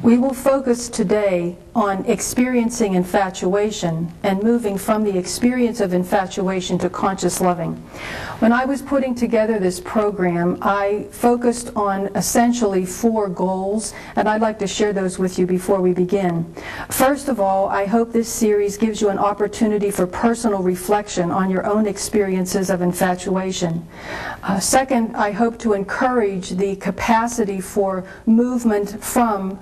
We will focus today on experiencing infatuation and moving from the experience of infatuation to conscious loving. When I was putting together this program, I focused on essentially 4 goals, and I'd like to share those with you before we begin. First of all, I hope this series gives you an opportunity for personal reflection on your own experiences of infatuation. Second, I hope to encourage the capacity for movement from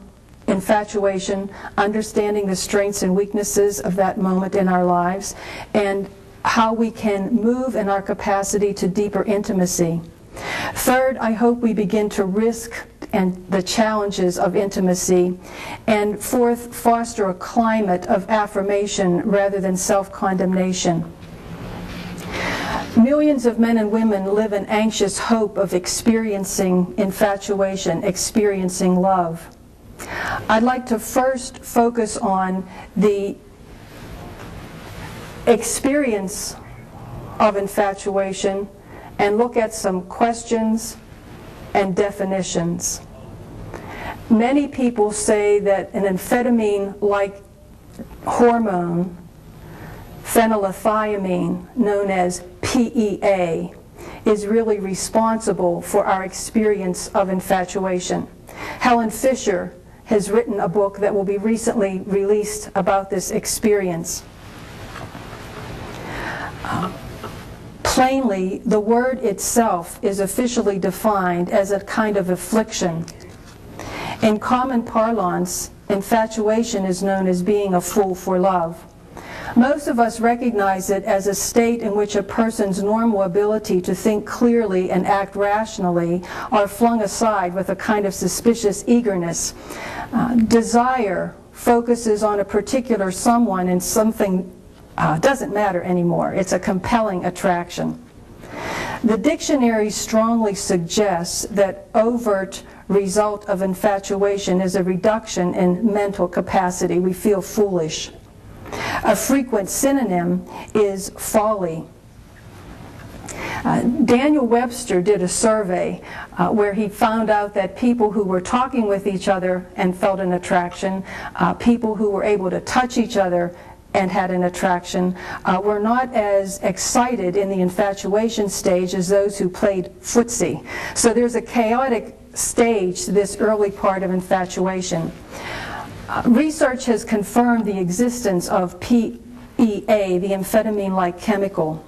infatuation, understanding the strengths and weaknesses of that moment in our lives, and how we can move in our capacity to deeper intimacy. Third, I hope we begin to risk and the challenges of intimacy. And fourth, foster a climate of affirmation rather than self-condemnation. Millions of men and women live in anxious hope of experiencing infatuation, experiencing love. I'd like to first focus on the experience of infatuation and look at some questions and definitions. Many people say that an amphetamine-like hormone, phenylethylamine, known as PEA, is really responsible for our experience of infatuation. Helen Fisher has written a book that will be recently released about this experience. Plainly, the word itself is officially defined as a kind of affliction. In common parlance, infatuation is known as being a fool for love. Most of us recognize it as a state in which a person's normal ability to think clearly and act rationally are flung aside with a kind of suspicious eagerness. Desire focuses on a particular someone, and something doesn't matter anymore. It's a compelling attraction. The dictionary strongly suggests that overt result of infatuation is a reduction in mental capacity. We feel foolish. A frequent synonym is folly. Daniel Webster did a survey where he found out that people who were talking with each other and felt an attraction, people who were able to touch each other and had an attraction, were not as excited in the infatuation stage as those who played footsie. So there's a chaotic stage to this early part of infatuation. Research has confirmed the existence of PEA, the amphetamine-like chemical.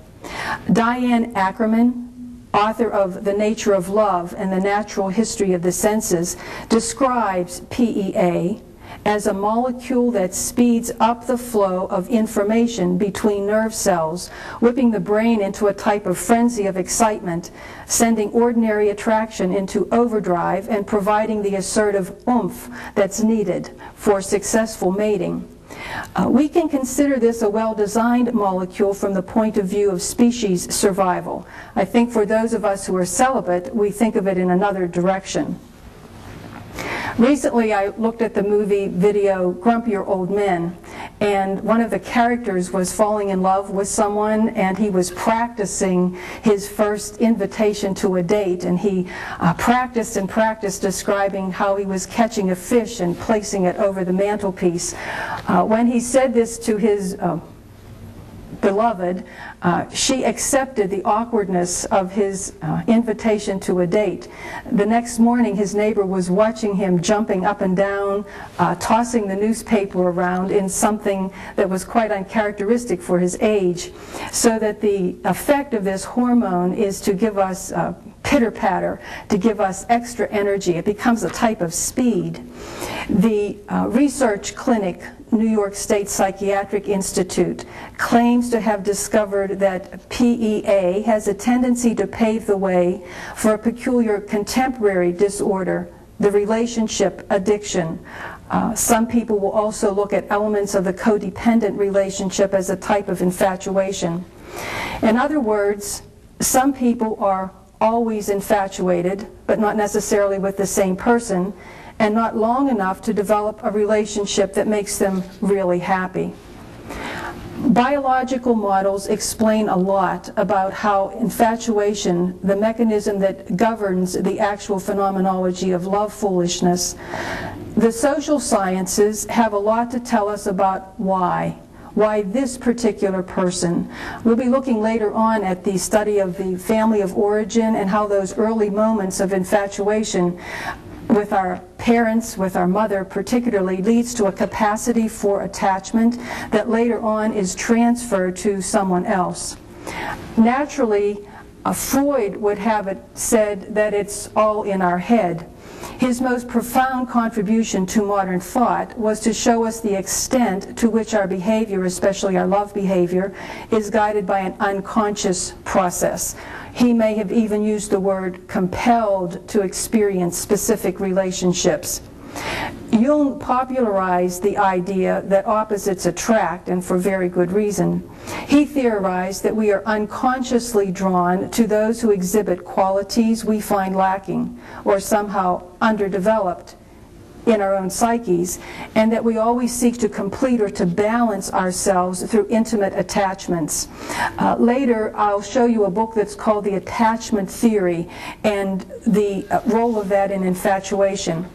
Diane Ackerman, author of The Nature of Love and the Natural History of the Senses, describes PEA as a molecule that speeds up the flow of information between nerve cells, whipping the brain into a type of frenzy of excitement, sending ordinary attraction into overdrive, and providing the assertive oomph that's needed for successful mating. We can consider this a well-designed molecule from the point of view of species survival. I think for those of us who are celibate, we think of it in another direction. Recently, I looked at the movie video Grumpier Old Men, and one of the characters was falling in love with someone, and he was practicing his first invitation to a date, and he practiced and practiced describing how he was catching a fish and placing it over the mantelpiece. When he said this to his beloved, she accepted the awkwardness of his invitation to a date. The next morning, his neighbor was watching him jumping up and down, tossing the newspaper around in something that was quite uncharacteristic for his age, so that the effect of this hormone is to give us pitter-patter, to give us extra energy. It becomes a type of speed. The research clinic, New York State Psychiatric Institute, claims to have discovered that PEA has a tendency to pave the way for a peculiar contemporary disorder, the relationship addiction. Some people will also look at elements of the codependent relationship as a type of infatuation. In other words, some people are always infatuated, but not necessarily with the same person, and not long enough to develop a relationship that makes them really happy. Biological models explain a lot about how infatuation, the mechanism that governs the actual phenomenology of love foolishness, The social sciences have a lot to tell us about why this particular person. We'll be looking later on at the study of the family of origin and how those early moments of infatuation with our parents, with our mother particularly, leads to a capacity for attachment that later on is transferred to someone else. Naturally, Freud would have it said that it's all in our head. His most profound contribution to modern thought was to show us the extent to which our behavior, especially our love behavior, is guided by an unconscious process. He may have even used the word compelled to experience specific relationships. Jung popularized the idea that opposites attract, and for very good reason. He theorized that we are unconsciously drawn to those who exhibit qualities we find lacking or somehow underdeveloped in our own psyches, and that we always seek to complete or to balance ourselves through intimate attachments. Later, I'll show you a book that's called The Attachment Theory and the role of that in infatuation.